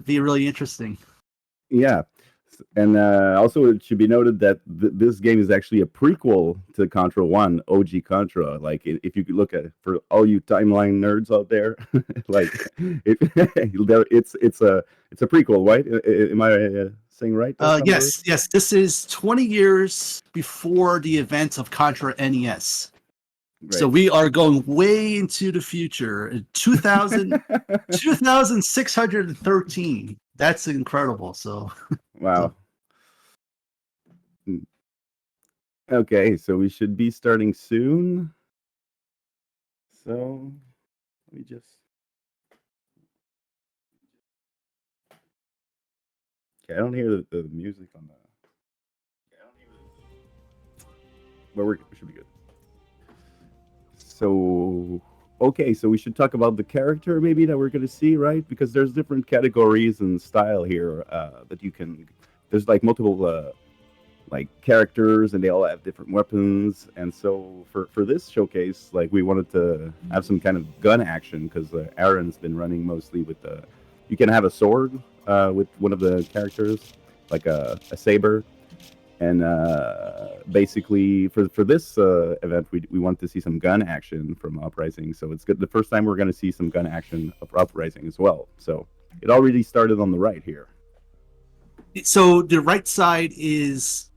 be really interesting. Yeah. And also, it should be noted that this game is actually a prequel to Contra 1, OG Contra. Like, if you could look at for all you timeline nerds out there, like, it's a prequel, right? Am I saying right? Yes. This is 20 years before the events of Contra NES. Right. So we are going way into the future. 2613. That's incredible. So Wow. Okay, so we should be starting soon. So let me just. Okay, I don't hear the music on the. But we should be good. So, okay, so we should talk about the character maybe that we're going to see, right? Because there's different categories and style here that you can. There's like multiple like characters, and they all have different weapons. And so for this showcase, like we wanted to have some kind of gun action because Aaron's been running mostly with the. You can have a sword with one of the characters, like a saber. And basically, for this event, we want to see some gun action from Uprising. So it's good. The first time we're going to see some gun action of Uprising as well. So it already started on the right here. So the right side is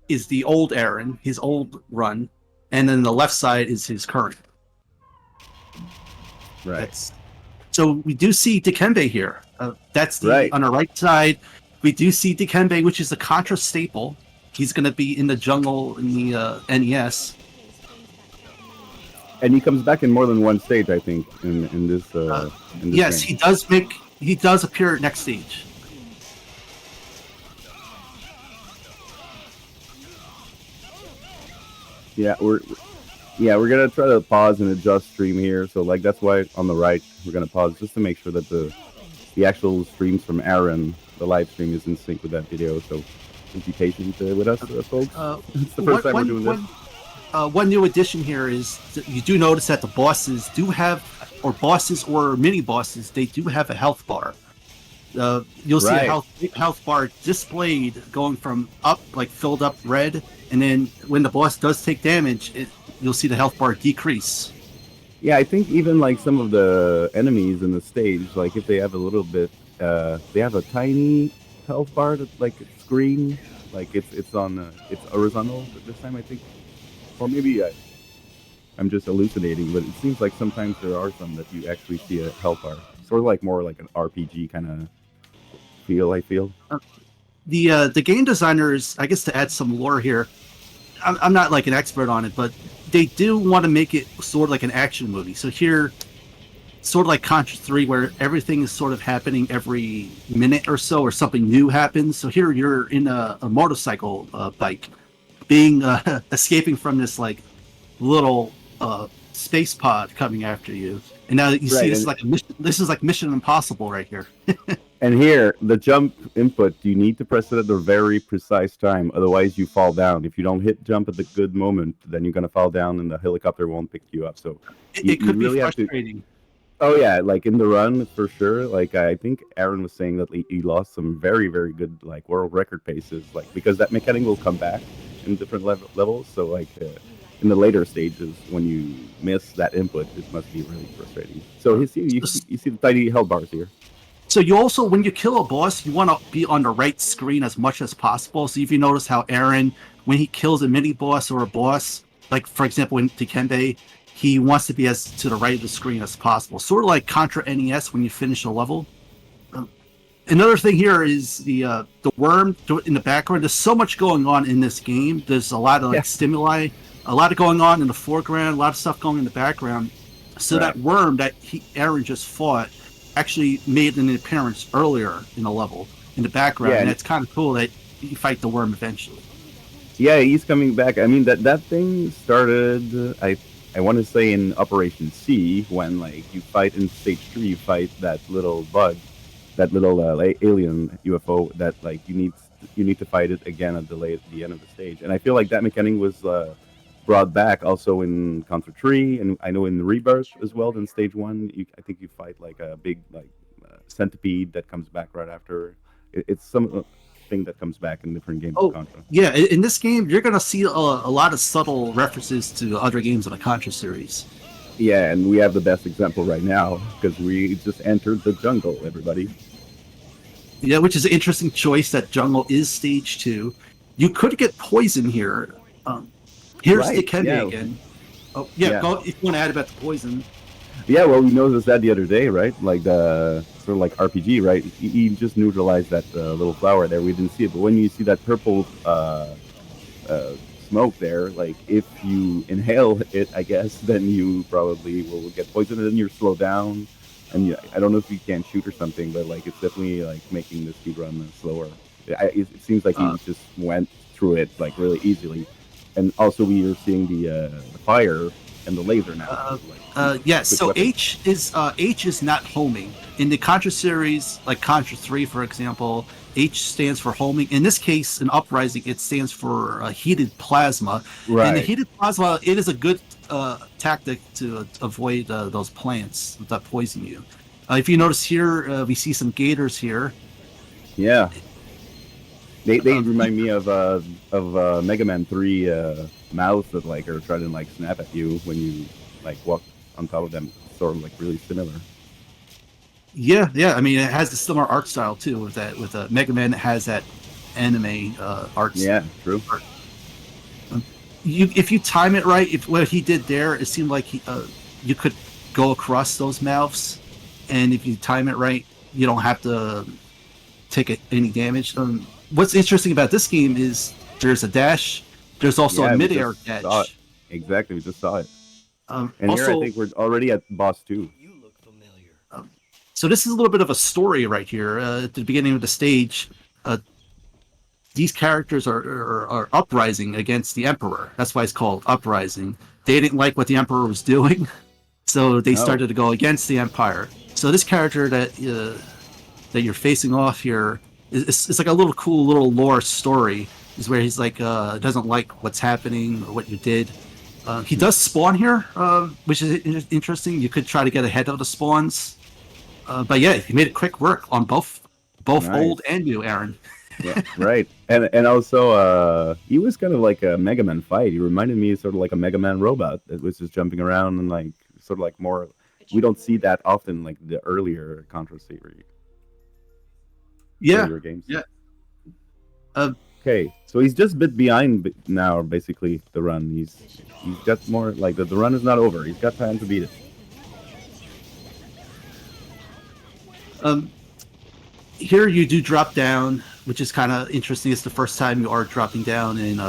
the old Aaron, his old run, and then the left side is his current. Right. So we do see Dikembe here. That's right. On the right side. We do see Dikembe, which is a Contra staple. He's going to be in the jungle in the NES. And he comes back in more than one stage, I think, in this. Yes, game. He does appear at next stage. Yeah, we're gonna try to pause and adjust stream here. So like that's why on the right we're gonna pause just to make sure that the actual streams from Aaron, the live stream, is in sync with that video. So be patient with us, folks. It's the first time we're doing this. One new addition here is that you do notice that the bosses do have, or bosses or mini bosses, they do have a health bar. You'll see a health bar displayed going from up, like filled up red, and then when the boss does take damage, you'll see the health bar decrease. Yeah, I think even like some of the enemies in the stage, like if they have a little bit, they have a tiny health bar that like it's green, like it's horizontal this time, I think, or maybe I'm just hallucinating, but it seems like sometimes there are some that you actually see a health bar, sort of like more like an RPG kind of feel. I feel the game designers, I guess, to add some lore here. I'm not like an expert on it, but they do want to make it sort of like an action movie. So here, sort of like Contra 3, where everything is sort of happening every minute or so, or something new happens. So here you're in a motorcycle bike, being escaping from this like little space pod coming after you, and now you see this is like Mission Impossible right here. And here, the jump input, you need to press it at a very precise time, otherwise you fall down. If you don't hit jump at the good moment, then you're gonna fall down, and the helicopter won't pick you up. So it could be frustrating. Oh yeah, like in the run for sure. Like I think Aaron was saying that he lost some very, very good like world record paces, like because that mechanic will come back in different levels. So like in the later stages, when you miss that input, it must be really frustrating. So you see the tiny health bars here. So you also, when you kill a boss, you want to be on the right screen as much as possible. So if you notice how Aaron, when he kills a mini boss or a boss, like for example in Dikembe, he wants to be as to the right of the screen as possible. Sort of like Contra NES when you finish a level. Another thing here is the worm in the background. There's so much going on in this game. There's a lot of stimuli, a lot of going on in the foreground, a lot of stuff going in the background. So that worm that Aaron just fought actually made an appearance earlier in the level in the background, and it's kind of cool that you fight the worm eventually. Yeah, he's coming back. I mean that thing started. I want to say in Operation C, when like you fight in stage 3, you fight that little bug, that little alien UFO that like you need to fight it again at the end of the stage. And I feel like that mechanic was brought back also in Contra 3, and I know in Rebirth as well. In stage 1, I think you fight like a big like centipede that comes back right after. It's some thing that comes back in different games of Oh, Contra. yeah. In this game, you're gonna see a lot of subtle references to other games in the Contra series. Yeah, and we have the best example right now because we just entered the jungle, everybody. Yeah, which is an interesting choice. That jungle is stage 2. You could get poison here. Here's Right? Dikembe Yeah, again. Oh, yeah. yeah, Go if you want to add about the poison. yeah. Well, we noticed that the other day, right? Like the sort of like RPG, right? He just neutralized that little flower there. We didn't see it, but when you see that purple uh, smoke there, like if you inhale it, I guess, then you probably will get poisoned, and then you're slowed down. And I don't know if you can shoot or something, but like it's definitely like making the speed run slower. It seems like he Uh, just went through it like really easily, and also we are seeing the fire and the laser now. yes. Quick So weapon. H is not homing in the Contra series, like Contra 3, for example. H stands for homing. In this case, in Uprising, it stands for heated plasma. And the Right. heated plasma, it is a good tactic to avoid those plants that poison you. If you notice here, we see some gators here. Yeah. They Uh, remind me of Mega Man 3 mouths that like are trying to like snap at you when you like walk on top of them. Sort of like really similar. yeah, yeah. I mean, it has a similar art style too. With that, with Mega Man, it has that anime art Yeah, true. if you time it right, if what he did there, it seemed like you could go across those mouths, and if you time it right, you don't have to take any damage. What's interesting about this game is there's a dash, there's also Yeah, a we midair just saw it. dash. Exactly, we just saw it. And here I Also, think we're already at boss 2. um, so this is a little bit of a story right here at the beginning of the stage. Uh, these characters are uprising against the Emperor. That's why it's called Uprising. They didn't like what the Emperor was doing, so they Oh, started to go against the Empire. So this character that you're facing off here is it's like a little cool little lore story. Is where he's like doesn't like what's happening or what you did. He does spawn here, which is interesting. You could try to get ahead of the spawns, but yeah, he made it quick work on both nice. old and new Aaron. Yeah, right. And also he was kind of like a Mega Man fight. He reminded me sort of like a Mega Man robot that was just jumping around and like sort of like more we don't see that often like the earlier Contra series, Yeah, earlier games. yeah. Uh, Okay, so he's just a bit behind now, basically the run. He's got more like the run is not over. He's got time to beat it. um, Here you do drop down, which is kind of interesting. It's the first time you are dropping down in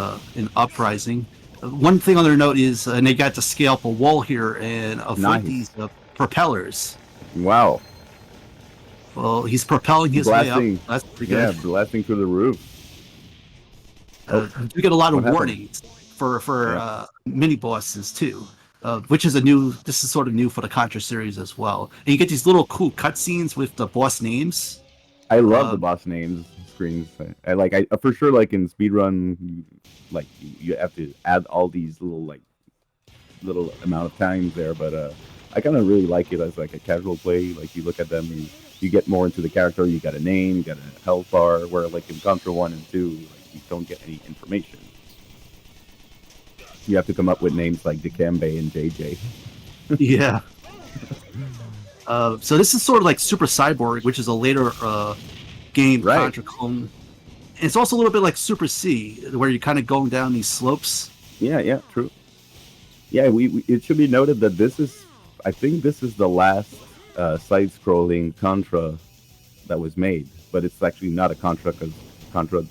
Uprising. One thing on their note is, and they got to scale up a wall here and avoid Nice. these propellers. Wow. Well, he's propelling his way up. Blasting. That's pretty Yeah, good. blasting through the roof. Oh, You get a lot what of happened? warnings for Yeah. mini bosses too, which is a new. This is sort of new for the Contra series as well. And you get these little cool cutscenes with the boss names. I love the Um, boss names screens. I like I for sure like in speedrun like you have to add all these little amount of times there, but I kind of really like it as like a casual play. Like you look at them and you get more into the character. You got a name, you got a health bar. Where like in Contra 1 and 2, like, you don't get any information. You have to come up with names like Dikembe and JJ. yeah. So this is sort of like Super Cyborg, which is a later game Right. Contra clone. And it's also a little bit like Super C, where you're kind of going down these slopes. Yeah, yeah, true. Yeah, we it should be noted that I think this is the last side-scrolling Contra that was made, but it's actually not a Contra because Contra.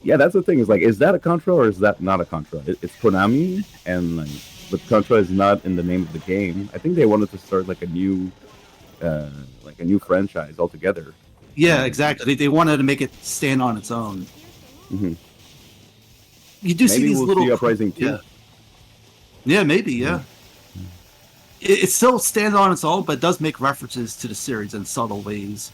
Yeah, that's the thing. Is like, is that a Contra or is that not a Contra? It's Konami, and like, but Contra is not in the name of the game. I think they wanted to start like a new franchise altogether. Yeah, exactly. They wanted to make it stand on its own. Mhm. You do see Maybe these we'll little see Uprising 2. yeah, yeah, maybe yeah. It still stands on its own, but it does make references to the series in subtle ways.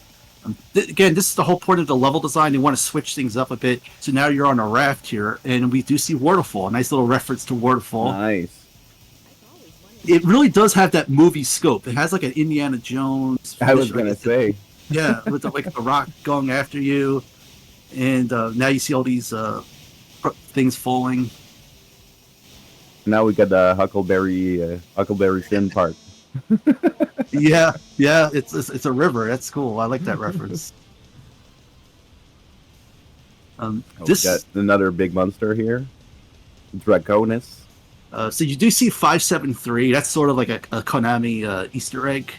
Again, this is the whole point of the level design. They want to switch things up a bit. So now you're on a raft here, and we do see Waterfall, a nice little reference to Waterfall. Nice. it really does have that movie scope. It has like an Indiana Jones. I was gonna say. Yeah, with like the rock going after you, and now you see all these things falling. Now we got the Huckleberry Finn part. Yeah, it's a river. That's cool. I like that reference. We got another big monster here, Draconis. So you do see 573. That's sort of like a Konami Easter egg.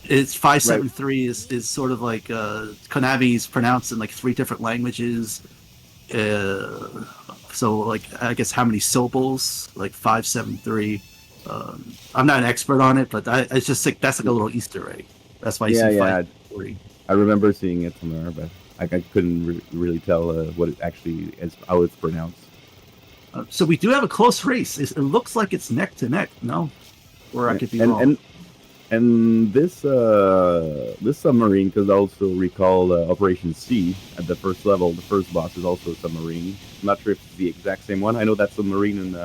It's 573 is sort of like Konami's pronounced in like 3 different languages. So like I guess how many syllables? Like 573. I'm not an expert on it, but it's just like that's like a little Easter egg. That's why you see 573. I remember seeing it somewhere, but I couldn't really tell what it actually is, how it's pronounced. So we do have a close race. It looks like it's neck to neck. No, or I could be wrong. And this submarine could also recall Operation C at the first level. The first boss is also a submarine. I'm not sure if it's the exact same one. I know that submarine in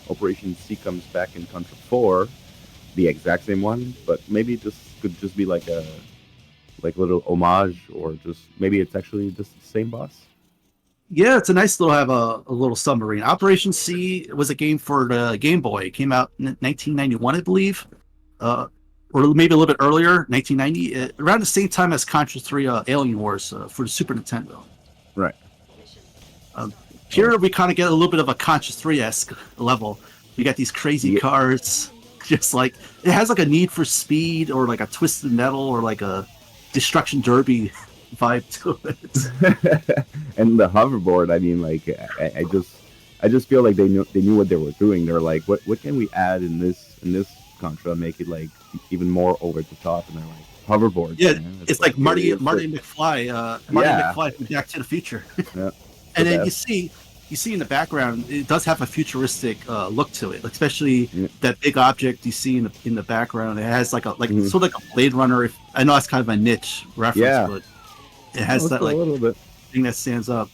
Operation C comes back in Contra 4, the exact same one. But maybe this could just be like a little homage, or just maybe it's actually just the same boss. Yeah, it's a nice little have a little submarine. Operation C was a game for the Game Boy. It came out in 1991, I believe, or maybe a little bit earlier, 1990, around the same time as Contra 3 Alien Wars for the Super Nintendo. Right. Here we kind of get a little bit of a Contra 3-esque level. You got these crazy cars, just like it has like a Need for Speed or like a Twisted Metal or like a Destruction Derby vibe to it. And the hoverboard, I mean, like I just feel like they knew what they were doing. They're like, what can we add in this Contra, make it like even more over the top? And they're like, hoverboard. Yeah, it's like Marty McFly, McFly from Back to the Future. Yeah. And then you see in the background, it does have a futuristic look to it, especially that big object you see in the background. It has like sort of like a Blade Runner. I know that's kind of a niche reference, but it has that like a little bit thing that stands up.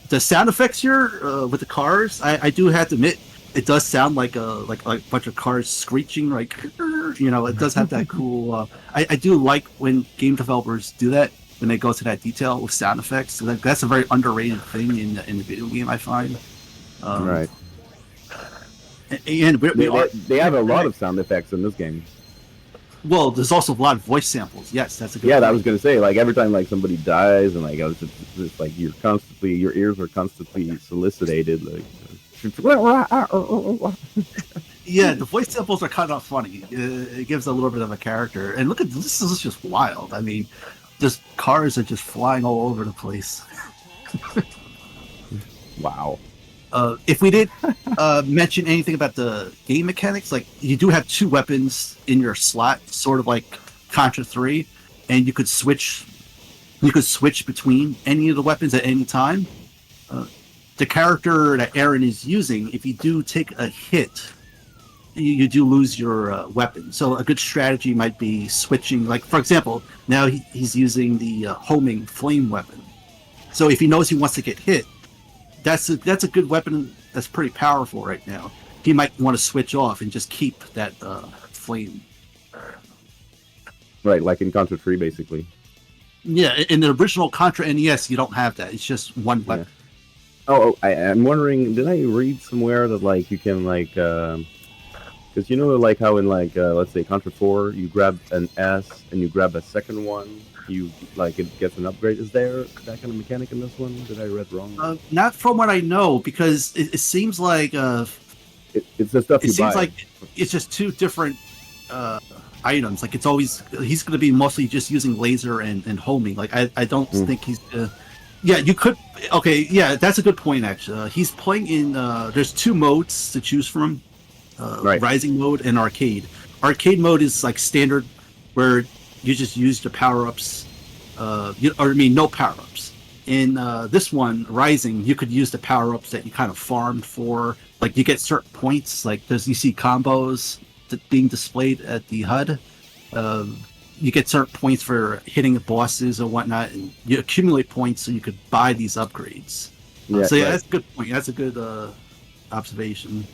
The sound effects here with the cars, I do have to admit, it does sound like a bunch of cars screeching, like it does have that cool. I do like when game developers do that, when they go to that detail with sound effects. So that's a very underrated thing in the video game, I find. Right. And they have a lot of sound effects in this game. Well, there's also a lot of voice samples. Yes, that's a good. Yeah, point. I was gonna say, like every time like somebody dies, and like it's like your ears are constantly solicited, like. Yeah, the voice samples are kind of funny. It gives a little bit of a character. And look at this is just wild. I mean, just cars are just flying all over the place. Wow. If we did mention anything about the game mechanics, like you do have 2 weapons in your slot, sort of like Contra 3, and you could switch between any of the weapons at any time. The character that Aaron is using, if you do take a hit, you do lose your weapon. So a good strategy might be switching. Like, for example, now he's using the homing flame weapon. So if he knows he wants to get hit, that's a good weapon that's pretty powerful right now. He might want to switch off and just keep that flame. Right, like in Contra 3, basically. Yeah, in the original Contra NES, you don't have that. It's just one weapon. Yeah. Oh, I'm wondering, did I read somewhere that like you can like, because like how in like let's say Contra 4, you grab an S and you grab a second one, you like it gets an upgrade. Is there that kind of mechanic in this one? Did I read wrong? Not from what I know, because it seems like it's the stuff you buy. It seems like it's just 2 different items. Like it's always he's going to be mostly just using laser and homing. Like I don't think he's. Yeah, you could. Okay, yeah, that's a good point. Actually, he's playing in. There's 2 modes to choose from: Rising mode and Arcade. Arcade mode is like standard, where you just use the power ups. No power ups. In this one, Rising, you could use the power ups that you kind of farmed for. Like you get certain points. Like you see combos being displayed at the HUD. You get certain points for hitting bosses or whatnot, and you accumulate points so you could buy these upgrades. That's a good point. That's a good observation.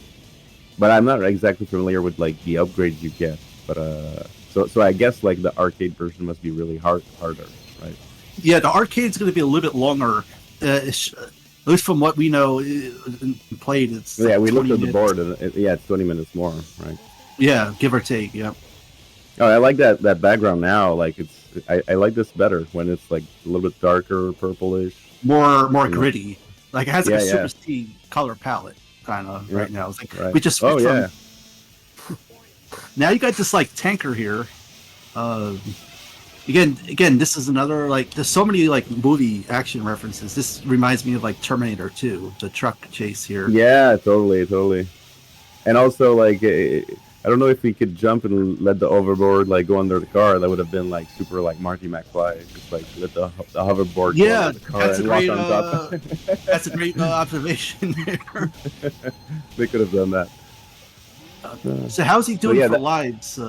but I'm not exactly familiar with like the upgrades you get. But so I guess like the arcade version must be really harder, right? Yeah, the arcade's going to be a little bit longer. At least from what we know and played, it's Yeah, like we looked 20 at the minutes. board, and yeah, it's 20 minutes more, right? Yeah, give or take. Yeah, Oh, I like that background now. Like I like this better when it's like a little bit darker, purplish. more You know? gritty. Like it has like Yeah, a yeah, Super C color palette kind of yeah. right now. It's like Right. we just Oh, switched yeah. from now you got this like tanker here. Uh, again, this is another like there's so many like movie action references. This reminds me of like Terminator 2, the truck chase here. Yeah, totally. And also, like, I don't know if we could jump and let the overboard like go under the car. That would have been like super like Marty McFly. Just like let the hoverboard go Yeah, under the car that's a and walk great on top. that's a great observation there. They could have done that. So how's he doing yeah, for lives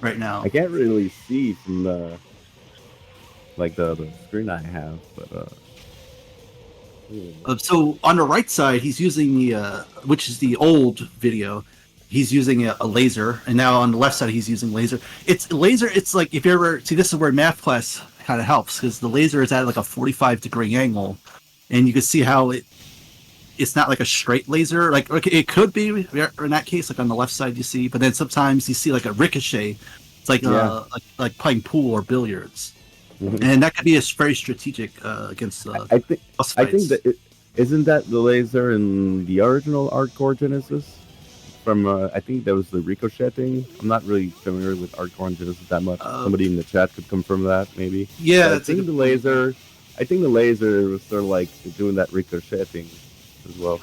right now? I can't really see from the like the screen I have, but So on the right side, he's using the which is the old video. He's using a laser, and now on the left side, he's using laser. It's laser. It's like if you ever see, this is where math class kind of helps because the laser is at like a 45-degree angle, and you can see how it's not like a straight laser. Like okay, it could be in that case, like on the left side you see, but then sometimes you see like a ricochet. It's like Yeah. like playing pool or billiards, Mhm. and that could be a very strategic against I think boss I fights. think that isn't that the laser in the original Hardcore Genesis? From I think that was the ricocheting. I'm not really familiar with Hardcore Genesis that much. Somebody in the chat could confirm that maybe. Yeah, But that's a good point. I think the laser was sort of like doing that ricocheting as well.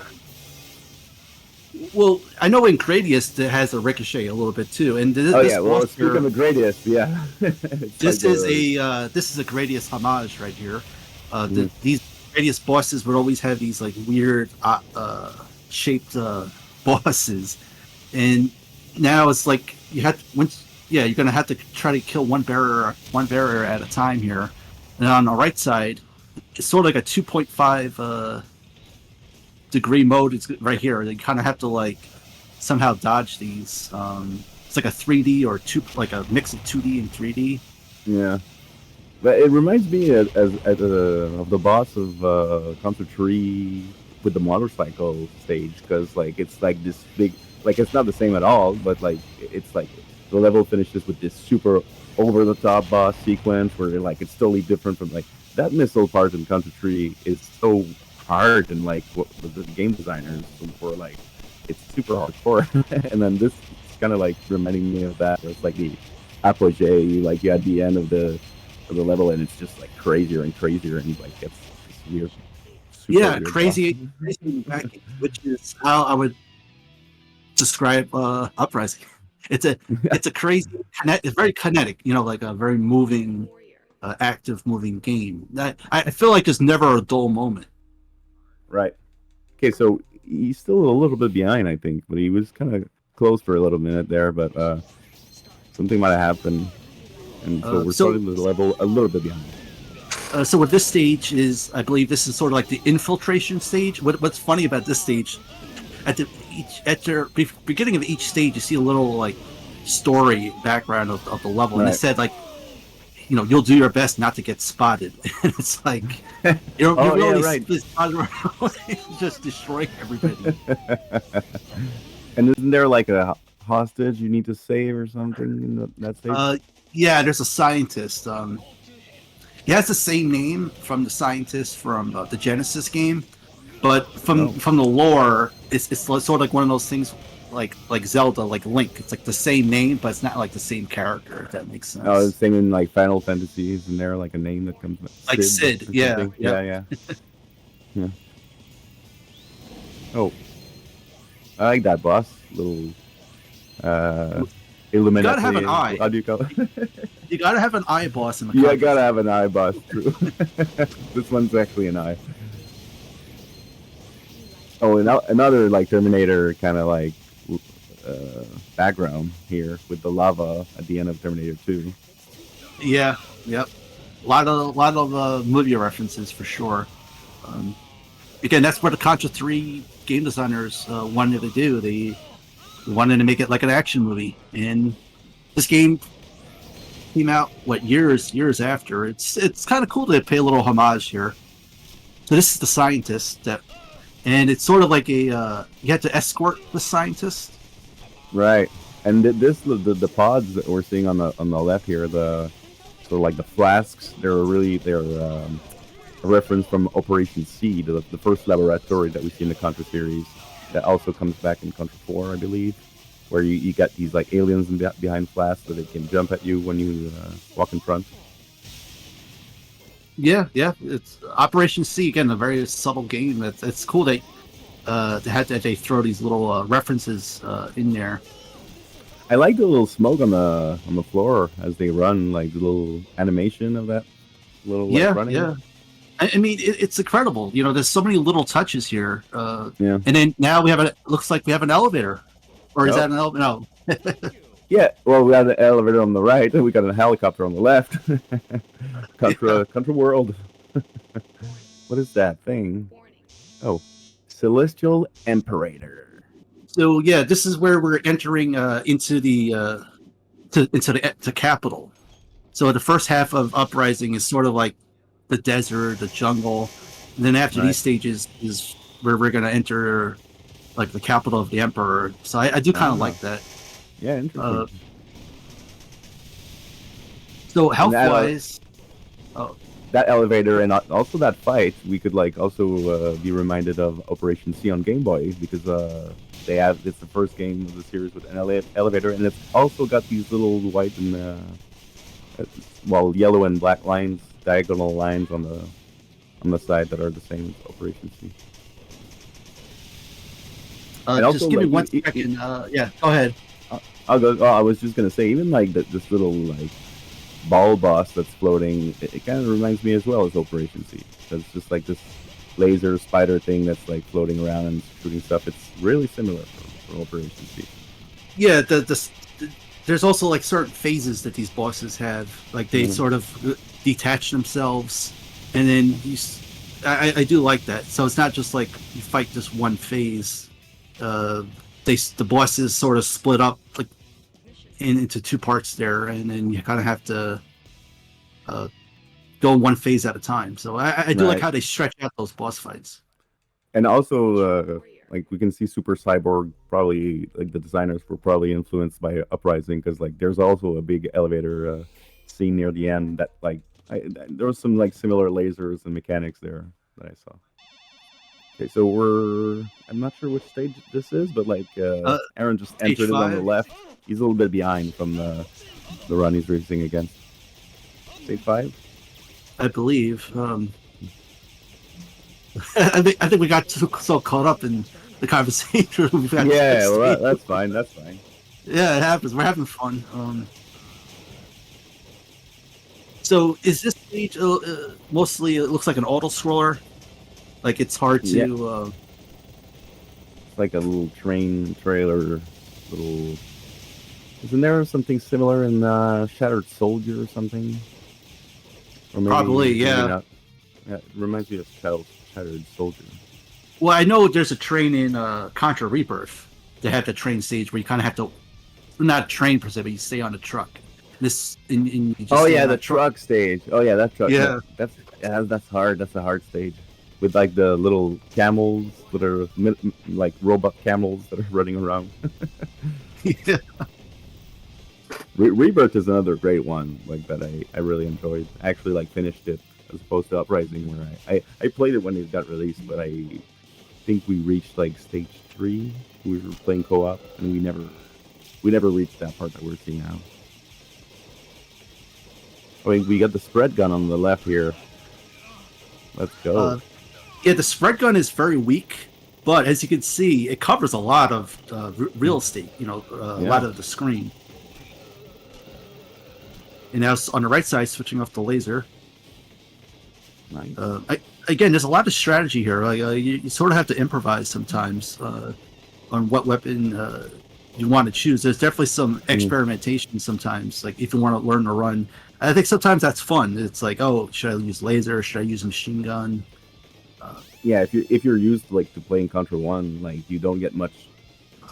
Well, I know in Gradius it has a ricochet a little bit too, and Oh this yeah, well boss speaking here, of Gradius, yeah, it's this like is a Gradius homage right here. Mhm. These Gradius bosses would always have these like weird shaped bosses, and now it's like you're gonna have to try to kill one barrier at a time here, and on the right side, it's sort of like a 2.5 degree mode. It's right here. You kind of have to like somehow dodge these. It's like a 3D or like a mix of 2D and 3D. Yeah. But it reminds me of the boss of Contra 3 with the motorcycle stage because like it's like this big like it's not the same at all, but like it's like the level finishes with this super over the top boss sequence where like it's totally different from like that missile part in Contra 3 is so hard and like what the game designers were like it's super hardcore and then this is kind of like reminding me of that. It's like the apogee like you at the end of the level, and it's just like crazier and crazier, and like it's weird, super Yeah, weird. crazy wacky, which is how I would describe Uprising. It's a crazy, it's very kinetic. You know, like a very moving, active, moving game. I feel like there's never a dull moment. Right. Okay, so he's still a little bit behind, I think, but he was kind of close for a little minute there, but something might have happened, and so we're So starting the level a little bit behind. so what this stage is, I believe this is sort of like the infiltration stage. What's funny about this stage, at the beginning of each stage, you see a little like story background of the level, and it Right. said like, you know, you'll do your best not to get spotted. And it's like you Oh, yeah, really right. just destroy everybody. And isn't there like a hostage you need to save or something in that stage? Yeah, there's a scientist. He has the same name from the scientist from the Genesis game, but from the lore, it's sort of like one of those things like Zelda, like Link. It's like the same name, but it's not like the same character. If that makes sense. Oh, the same in like Final Fantasy. Isn't there like a name that comes Like Sid, or yeah, something? yeah. Yeah. Oh, I like that boss. Little Illuminati. gotta have an eye. How do you call it? You gotta have an eye boss in the Yeah, contest. gotta have an eye boss. True. This one's actually an eye. Oh, and another like Terminator kind of like background here with the lava at the end of Terminator 2. Yeah, yep. A lot of movie references for sure. Again, that's where the Contra 3 game designers wanted to do. They wanted to make it like an action movie, and this game came out years after. It's kind of cool to pay a little homage here. So this is the scientist that, and it's sort of like a you have to escort the scientist. Right. And the pods that we're seeing on the left here, the sort of like the flasks, they're a reference from Operation C, the first laboratory that we see in the Contra series. That also comes back in Contra 4, I believe, where you got these like aliens behind flasks that they can jump at you when you walk in front. Yeah, it's Operation C again, a very subtle game. It's cool they they throw these little references in there. I like the little smoke on the floor as they run, like the little animation of that little running. Yeah. I mean, it's incredible. You know, there's so many little touches here. Yeah. And then now looks like we have an elevator, or is that an elevator? No. Yeah. Well, we got an elevator on the right, and we got a helicopter on the left. Contra World. What is that thing? Oh, Celestial Imperator. So yeah, this is where we're entering into the capital. So the first half of Uprising is sort of like the desert, the jungle, and then after these stages is where we're going to enter like the capital of the Emperor. So I do kind of like that. Yeah, interesting. So health wise, that elevator and also that fight, we could like also be reminded of Operation C on Game Boy, because it's the first game of the series with an elevator, and it's also got these little white and yellow and black lines, diagonal lines on the side that are the same as Operation C. just give me 1 second. Yeah, go ahead. I'll go. I was just gonna say, even like this little like ball boss that's floating, it kind of reminds me as well as Operation C. So it's just like this laser spider thing that's like floating around and shooting stuff. It's really similar from Operation C. Yeah, there's also like certain phases that these bosses have. Like they sort of detach themselves, and then I do like that. So it's not just like you fight just one phase. The bosses sort of split up like into two parts there, and then you kind of have to go one phase at a time. So I do like how they stretch out those boss fights. And also, like we can see Super Cyborg, probably like the designers were probably influenced by Uprising, because like there's also a big elevator scene near the end that like there was some like similar lasers and mechanics there that I saw. Okay, so I'm not sure which stage this is, but like Aaron just entered it on the left. He's a little bit behind from the run he's racing against. Stage 5? I believe. I think we got so caught up in the conversation. Yeah, well, that's fine. That's fine. Yeah, it happens. We're having fun. So is this stage mostly? It looks like an auto scroller. Like it's hard to. Yeah. It's like a little train trailer. Isn't there something similar in Shattered Soldier or something? Or maybe, probably, yeah. Not. Yeah, it reminds me of Shattered Soldier. Well, I know there's a train in Contra Rebirth. They have the train stage where you kind of have to, not train per se, but you stay on the truck. You just the truck stage. Oh yeah, that truck. Yeah, that's hard. That's a hard stage. With like the little camels that are like robot camels that are running around. Yeah. Rebirth is another great one, like that I really enjoyed. I actually like finished it as opposed to Uprising, where I played it when it got released, but I think we reached like stage 3. We were playing co-op, and we never reached that part that we're seeing now. I mean, we got the spread gun on the left here. Let's go. Yeah, the spread gun is very weak, but as you can see, it covers a lot of real estate. A lot of the screen. And now on the right side, switching off the laser. Nice. Again, there's a lot of strategy here. Like you sort of have to improvise sometimes on what weapon you want to choose. There's definitely some experimentation sometimes. Like if you want to learn to run, I think sometimes that's fun. It's like, oh, should I use laser? Should I use machine gun? yeah, if you're used like to playing Contra 1, like you don't get much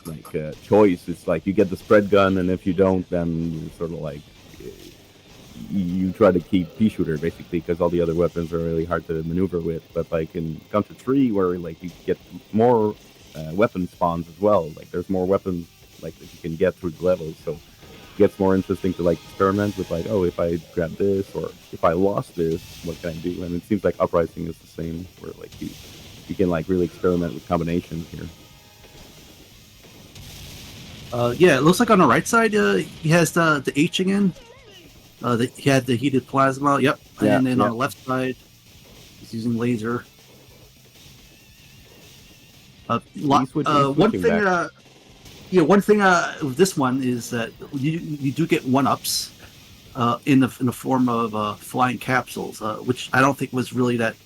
like choice. It's like you get the spread gun, and if you don't, then you're sort of like you try to keep pea shooter basically because all the other weapons are really hard to maneuver with. But like in Contra 3, where like you get more weapon spawns as well, like there's more weapons like that you can get through the levels, so it gets more interesting to like experiment with like, oh, if I grab this or if I lost this, what can I do? And it seems like Uprising is the same, where like you can like really experiment with combinations here. Yeah, it looks like on the right side, he has the H again. He had the heated plasma. Yep. Yeah, And then yeah. on the left side, he's using laser. One Switching thing. back. Yeah, one thing with this one is that you do get 1-ups in the form of flying capsules, which I don't think was really that.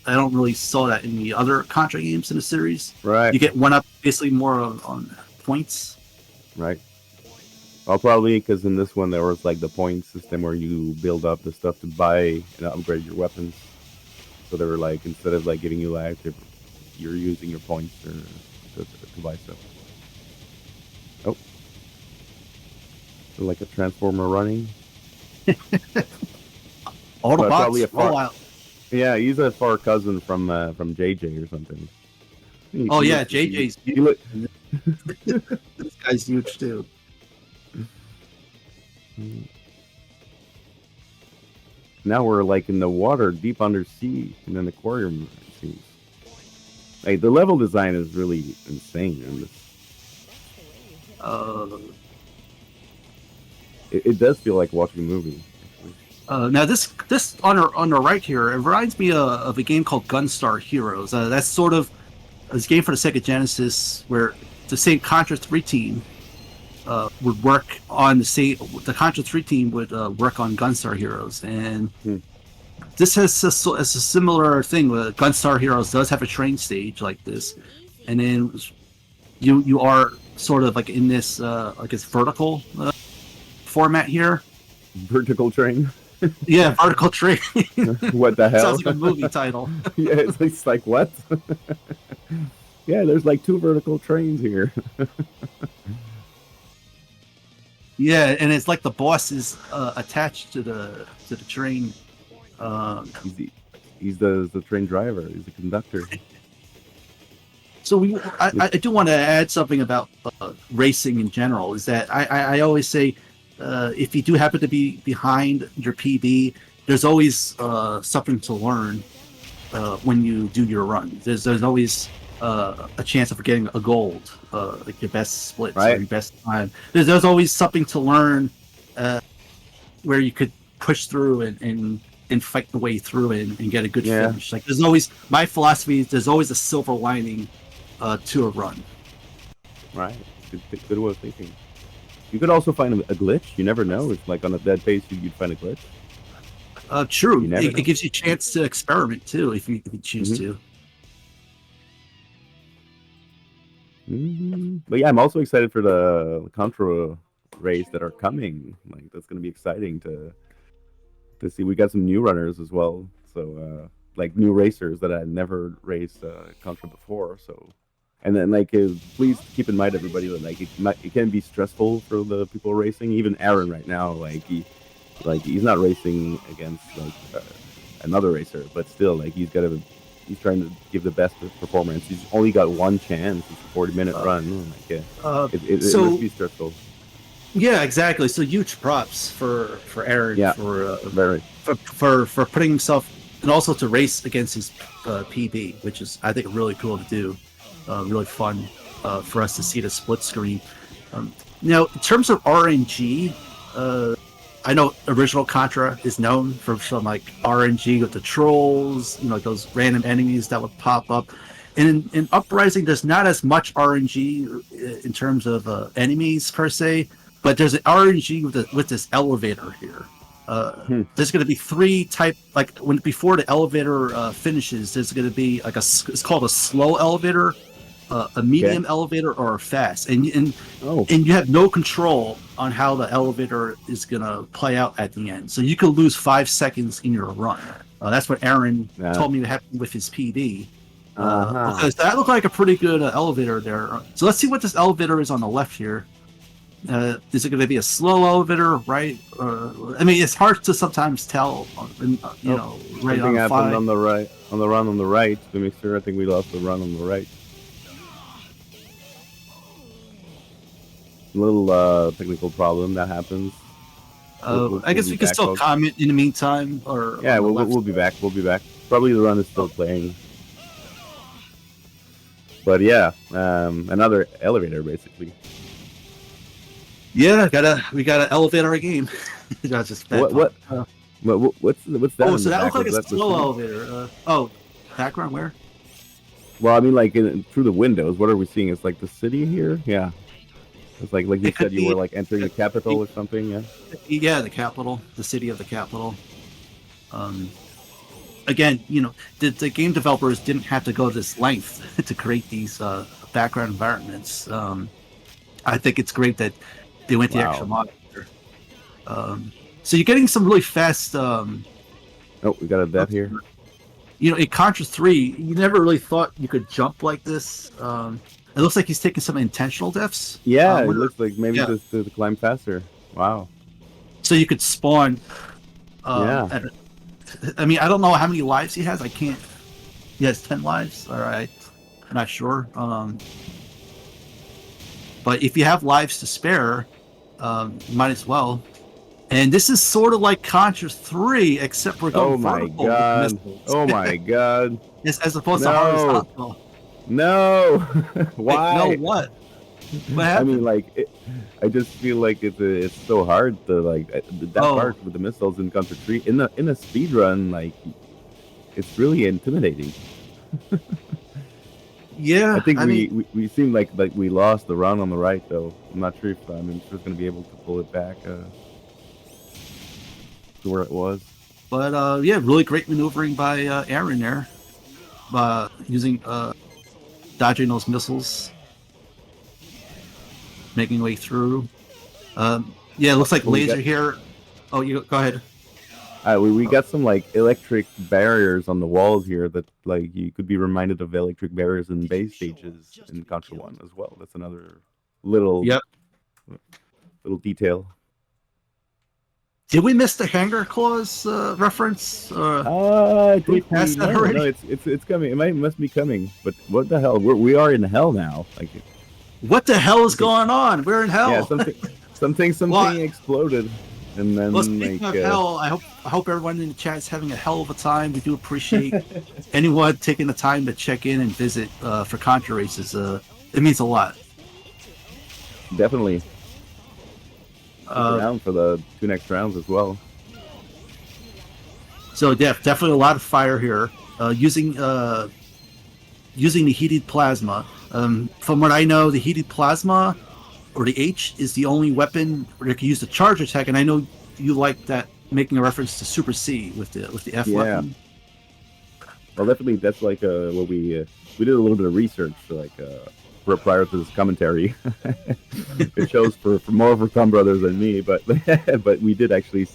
I don't really saw that in the other Contra games in the series. Right. You get 1-up basically more on points. Right. Well, probably because in this one there was like the point system where you build up the stuff to buy and upgrade your weapons. So they were like, instead of like giving you life, you're using your points to buy stuff. Oh, so like a transformer running. Autobots. Yeah, he's a far cousin from JJ or something. Oh yeah, JJ's. Look. This guy's huge too. Now we're like in the water, deep undersea, in an aquarium. It seems. Like the level design is really insane in this. It does feel like watching a movie. Now this on the right here, it reminds me of a game called Gunstar Heroes. That's sort of a game for the Sega Genesis where the same Contra 3 team would work on the Contra 3 team would work on Gunstar Heroes, and this has a similar thing. Gunstar Heroes does have a train stage like this, and then you are sort of like in this like it's vertical format here. Vertical train. Yeah, vertical train. What the hell? Sounds like a movie title. Yeah, it's like what? Yeah, there's like 2 vertical trains here. Yeah, and it's like the boss is attached to the train. He's the train driver. He's the conductor. So I do want to add something about racing in general. Is that I always say if you do happen to be behind your PB, there's always something to learn when you do your run. There's always a chance of getting a gold, like your best splits or your best time. There's always something to learn where you could push through and fight the way through and get a good finish. Like there's always, my philosophy is there's always a silver lining to a run. Right. Good way of thinking. You could also find a glitch. You never know. If like on a dead pace, you'd find a glitch. True. It gives you a chance to experiment too if you choose to. But yeah, I'm also excited for the Contra race that are coming. Like that's going to be exciting to see. We got some new runners as well, so like new racers that had never raced Contra before. So, and then like please keep in mind everybody that like it can be stressful for the people racing. Even Aaron right now, he's not racing against like another racer, but still like he's trying to give the best performance. He's only got one chance. It's a 40-minute run. It must be stressful. Yeah, exactly. So huge props for Aaron for putting himself, and also to race against his PB, which is I think really cool to do. Really fun for us to see the split screen. Now, in terms of RNG, I know original Contra is known for some like RNG with the trolls, like those random enemies that would pop up. And in Uprising, there's not as much RNG in terms of enemies per se, but there's an RNG with this elevator here. There's going to be 3 type, like before the elevator finishes, there's going to be like it's called a slow elevator, a medium elevator, or a fast, and you have no control on how the elevator is gonna play out at the end. So you could lose 5 seconds in your run. That's what Aaron told me to happen with his PD. Because that looked like a pretty good elevator there. So let's see what this elevator is on the left here. Is it going to be a slow elevator, right? I mean, it's hard to sometimes tell. Right Something on happened five. on the right, on the run on the right. Let me make sure. I think we lost the run on the right. A little technical problem that happens. I guess we can still comment in the meantime. Or yeah, we'll be back. We'll be back. Probably the run is still playing. But yeah, another elevator basically. Yeah, we gotta elevate our game. That's just bad what's that? Oh, so that looks like a slow elevator. Background where? Well, I mean, like through the windows. What are we seeing? It's like the city here. Yeah, it's like you said, you were like entering the capital or something. Yeah. Yeah, the capital, the city of the capital. Again, the game developers didn't have to go to this length to create these background environments. I think it's great that they went the extra mile here. So you're getting some really fast. Oh, we got a death here. In Contra 3, you never really thought you could jump like this. It looks like he's taking some intentional deaths. Yeah, it looks like maybe to climb faster. Wow. So you could spawn. Yeah. I mean, I don't know how many lives he has. I can't. He has 10 lives. All right. I'm not sure. But if you have lives to spare, you might as well. And this is sort of like Contra 3, except we're going vertical. Oh my god. As opposed to horizontal. No. Why? No, what? What happened? I mean, like, I just feel like it's so hard to like that part with the missiles in Contra 3 in a speed run. Like, it's really intimidating. Yeah, I think we seem like we lost the run on the right though. I'm not sure if I'm just gonna be able to pull it back to where it was. But yeah, really great maneuvering by Aaron there, using dodging those missiles, making way through. Yeah, it looks like laser here. Oh, you go ahead. We got some like electric barriers on the walls here that like you could be reminded of electric barriers in base stages in Contra 1 as well. That's another little detail. Did we miss the hanger clause reference? I think we passed that already? No, it's coming. It must be coming. But what the hell? We are in hell now. Like, what the hell is going on? We're in hell. Yeah, something exploded. And then, well, speaking of hell, I hope everyone in the chat is having a hell of a time. We do appreciate anyone taking the time to check in and visit for Contra races. It means a lot. Definitely. Around for the 2 next rounds as well. So definitely a lot of fire here. Using the heated plasma. From what I know, the heated plasma, or the H, is the only weapon where you can use the charge attack, and I know you like that, making a reference to Super C with the F weapon. Well, definitely that's like what we did a little bit of research prior to this commentary. It shows for more for Thumb Brothers than me, but we did actually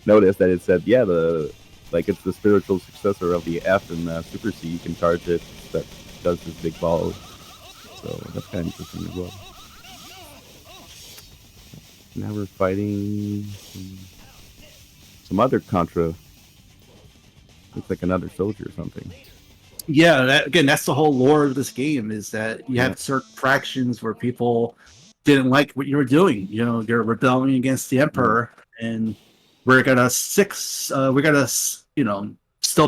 notice that it said it's the spiritual successor of the F and Super C. You can charge it, that does this big ball, so that's kind of interesting as well. Now we're fighting some other Contra. Looks like another soldier or something. Yeah, that's the whole lore of this game, is that you have certain fractions where people didn't like what you were doing. You're rebelling against the Emperor, and we're gonna still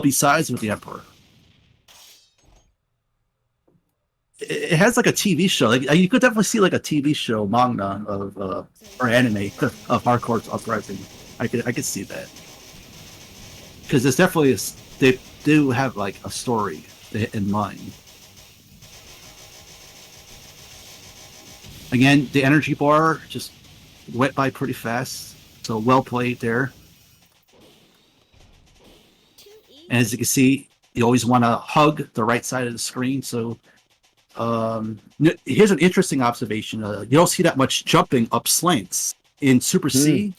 be sides with the Emperor. It has like a TV show. Like, you could definitely see like a TV show manga or anime of Hardcore's Uprising. I could see that, because there's definitely they do have like a story in mind. Again, the energy bar just went by pretty fast, so well played there. And as you can see, you always want to hug the right side of the screen. So here's an interesting observation. You don't see that much jumping up slants in Super C.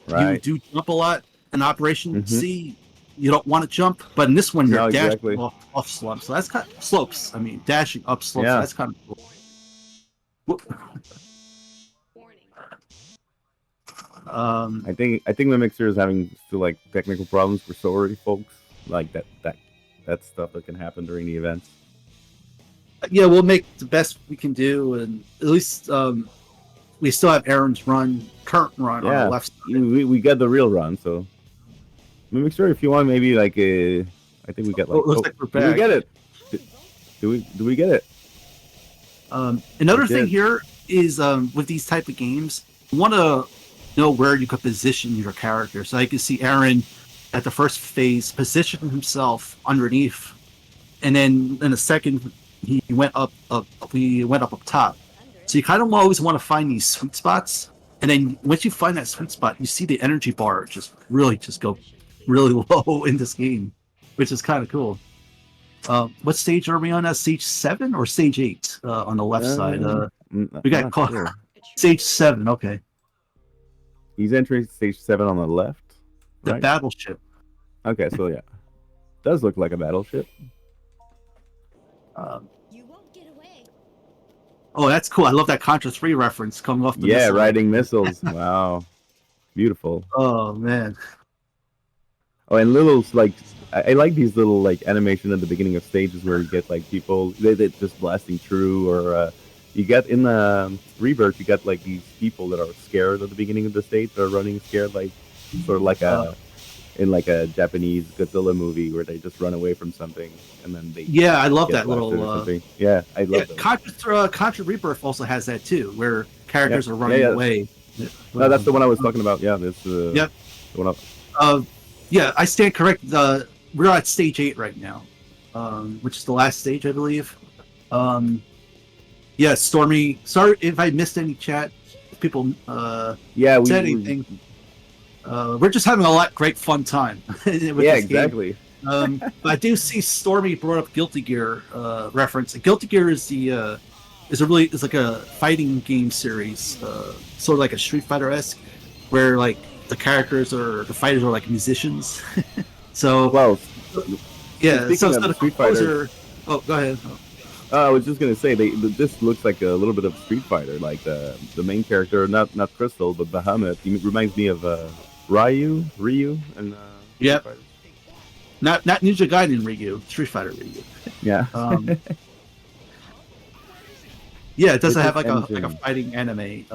Right. You do jump a lot in Operation C. you don't want to jump, but in this one you're No, dashing exactly. off slopes, so that's kind of slopes. I mean, dashing up slopes. Yeah. So that's kind of cool. Whoop. I think the mixer is having still like technical problems for sorry folks. Like that stuff that can happen during the events. Yeah, we'll make the best we can do, and at least we still have Aaron's current run on the left side. We got the real run, so mixer, if you want, maybe like I think we got like. Looks like we're back. Did we get it? Do we get it? Another thing here is with these type of games, you want to know where you could position your character. So I can see Aaron at the first phase positioning himself underneath, and then in the second he went up. We went up top. So you kind of always want to find these sweet spots, and then once you find that sweet spot, you see the energy bar just go really low in this game, which is kind of cool. What stage are we on? Stage 7 or stage 8 on the left side? We got caught. Sure. Stage 7. Okay. He's entering stage 7 on the left. The battleship. Okay, so yeah, does look like a battleship. You won't get away. Oh, that's cool. I love that Contra 3 reference coming off the missile. Riding missiles. Wow, beautiful. Oh man. Oh, and little like I like these little like animation at the beginning of stages where you get like people they just blasting through, or you get in the Rebirth you got like these people that are scared at the beginning of the stage. They're running scared, like sort of like in like a Japanese Godzilla movie where they just run away from something and then they. Yeah, I love that little. Yeah, I love that. Contra Rebirth also has that too, where characters are running away. No, that's the one I was talking about. Yeah, this. Yep. The one up. Yeah, I stand correct. We're at stage 8 right now, which is the last stage, I believe. Yeah, Stormy. Sorry if I missed any chat. If people said anything. We're just having a great fun time. Yeah, exactly. But I do see Stormy brought up Guilty Gear reference. Guilty Gear is is like a fighting game series, sort of like a Street Fighter-esque, where like the fighters are like musicians. So yeah. So instead of Street Fighter. Oh, go ahead. I was just gonna say this looks like a little bit of Street Fighter, like the main character, not Krystal, but Bahamut. He reminds me of Ryu, and yep. Not Ninja Gaiden Ryu, Street Fighter Ryu. Yeah. Yeah, it doesn't have like a fighting anime.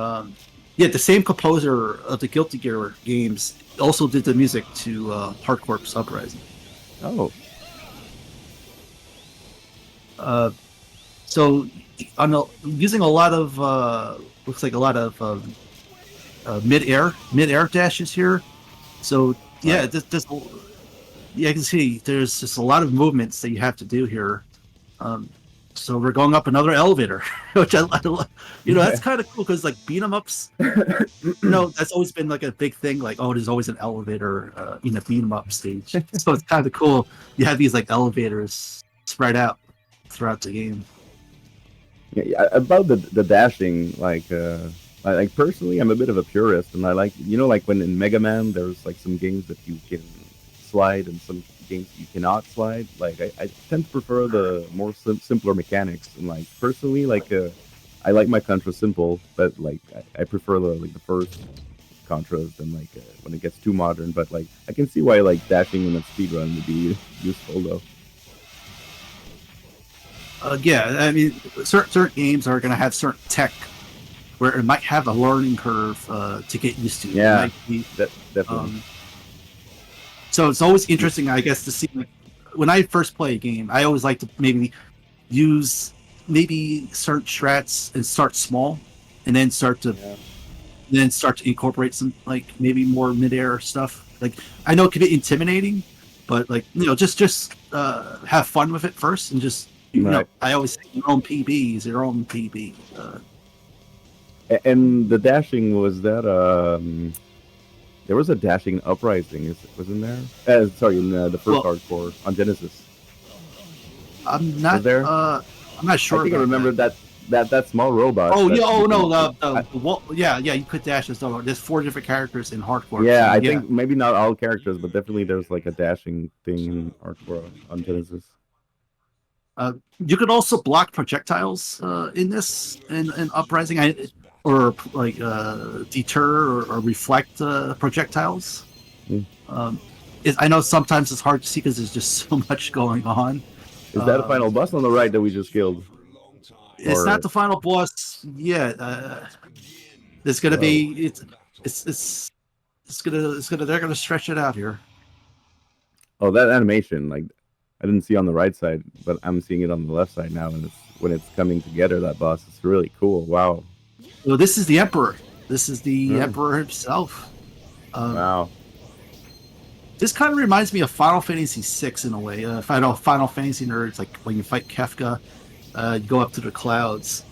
Yeah, the same composer of the Guilty Gear games also did the music to Hardcore Uprising. Oh. So using a lot of looks like a lot of mid-air dashes here. So yeah, I can see there's just a lot of movements that you have to do here. So we're going up another elevator, which I love. That's kind of cool because like beat 'em ups, that's always been like a big thing. Like, oh, there's always an elevator in a beat 'em up stage. So it's kind of cool. You have these like elevators spread out throughout the game. Yeah, about the dashing, like personally, I'm a bit of a purist, and I like like when in Mega Man there's like some games that you can slide and some games you cannot slide. Like I tend to prefer the more simpler mechanics, and like personally, like I like my Contra simple, but like I prefer the first Contras than like when it gets too modern. But like I can see why like dashing in a speedrun would be useful though. Yeah, I mean, certain games are going to have certain tech where it might have a learning curve to get used to. Yeah, definitely. So it's always interesting, I guess, to see like, when I first play a game, I always like to maybe use certain strats and start small, and then start to incorporate some like maybe more midair stuff. Like I know it can be intimidating, but like just have fun with it first and just. I always say your own PB is your own PB. And the dashing was that there was a dashing Uprising, wasn't there? Sorry, in the first hardcore on Genesis. I'm not there. I'm not sure. I think I remember that that small robot. Oh that yeah. Oh you no. can- The wall. Yeah. You could dash this. There's 4 different characters in hardcore. yeah, So, I yeah. think maybe not all characters, but definitely there's like a dashing thing in Artworld on Genesis. You could also block projectiles in this in Uprising, or like deter or reflect projectiles. Hmm. I know sometimes it's hard to see because there's just so much going on. Is that a final boss on the right that we just killed? It's Or not the final boss yet. It's gonna Whoa. be they're gonna stretch it out here. Oh, that animation, like I didn't see on the right side, but I'm seeing it on the left side now, and it's when it's coming together. That boss, it's really cool. Wow. Well, this is the Emperor. This is the Hmm. Emperor himself. Wow. This kind of reminds me of Final Fantasy VI in a way. If I know Final Fantasy nerds, like when you fight Kefka, you go up to the clouds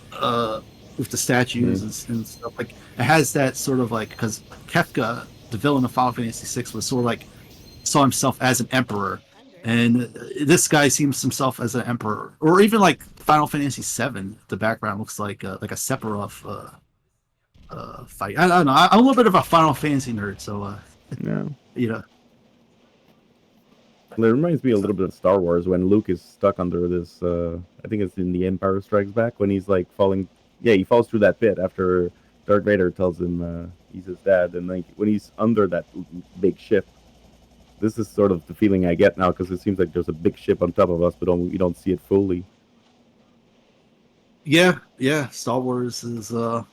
with the statues and stuff. Like it has that sort of like, because Kefka, the villain of Final Fantasy VI, was sort of like saw himself as an emperor, and this guy seems himself as an emperor. Or even like Final Fantasy VII, the background looks like a Sephiroth fight. I don't know. I'm a little bit of a Final Fantasy nerd, so Yeah. you know. It reminds me a little bit of Star Wars when Luke is stuck under this. I think it's in The Empire Strikes Back when he's like falling. Yeah, he falls through that pit after Darth Vader tells him he's his dad, and like when he's under that big ship. This is sort of the feeling I get now because it seems like there's a big ship on top of us, but we don't see it fully. Yeah, yeah. Star Wars is Star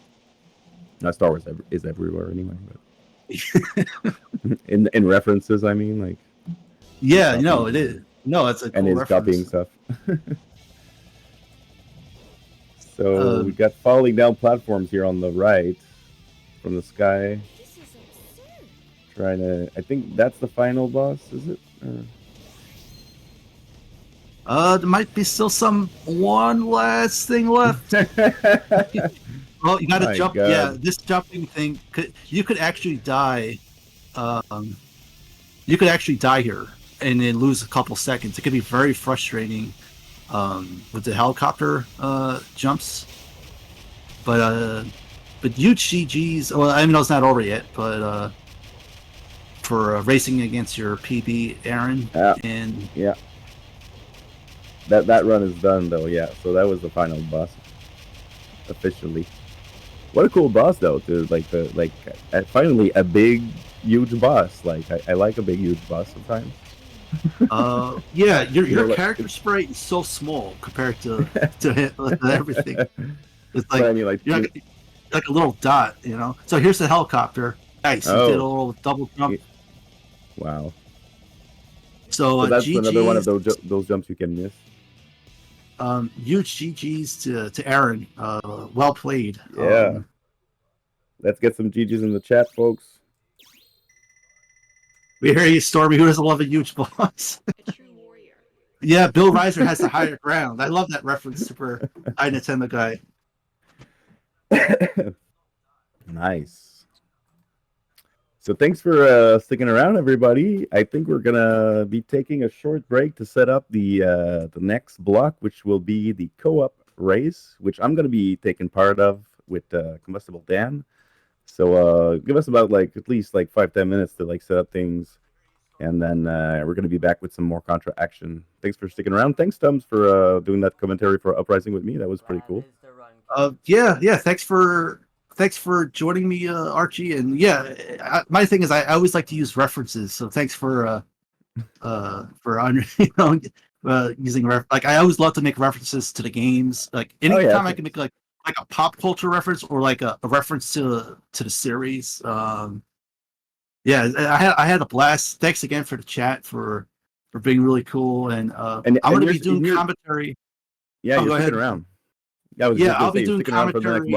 Wars is everywhere anyway, but in references, I mean, like. yeah, no, it is. No, it's a cool and is reference. copying stuff. So we got falling down platforms here on the right from the sky. Trying to, I think that's the final boss, is it? There might be still one last thing left. Well, you gotta jump. God. Yeah, this jumping thing. You could actually die. You could actually die here and then lose a couple seconds. It could be very frustrating with the helicopter jumps. But huge GGs. Well, I know it's not over yet, but for racing against your PB, Aaron. Yeah. And yeah. That run is done though. Yeah. So that was the final boss officially. What a cool boss though! To finally a big, huge boss. Like I like a big, huge boss sometimes. Yeah, your character sprite is so small compared to everything. It's like, I mean, you're like a little dot, you know. So here's the helicopter. Nice, you did a little double jump. Wow. So that's GGs, another one of those jumps you can miss. Huge GGs to Aaron. Well played. Yeah. Let's get some GGs in the chat, folks. We hear you, Stormy. Who doesn't love a huge boss? Yeah, Bill Reiser has the higher ground. I love that reference for Nintendo guy. Nice. So thanks for sticking around, everybody. I think we're gonna be taking a short break to set up the next block, which will be the co-op race, which I'm gonna be taking part of with Combustible Dan. So give us about at least 5-10 minutes to set up things, and then we're gonna be back with some more Contra action. Thanks for sticking around. Thanks, Tums, for doing that commentary for Uprising with me. That was pretty cool. Yeah. Thanks for joining me, Archie. And yeah, my thing is I always like to use references. So thanks for using I always love to make references to the games. Like anytime I can make like a pop culture reference or like a reference to the series. Yeah, I had a blast. Thanks again for the chat for being really cool. And I'm going to be doing commentary. Yeah, you're sticking around. I'll be doing commentary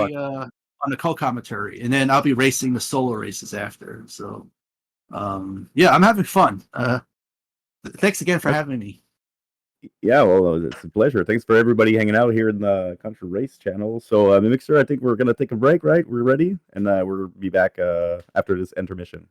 on the co-commentary, and then I'll be racing the solo races after. So, yeah, I'm having fun. Thanks again for having me. Yeah, well, it's a pleasure. Thanks for everybody hanging out here in the Contra Race channel. So, Mixer, I think we're going to take a break, right? We're ready, and we'll be back after this intermission.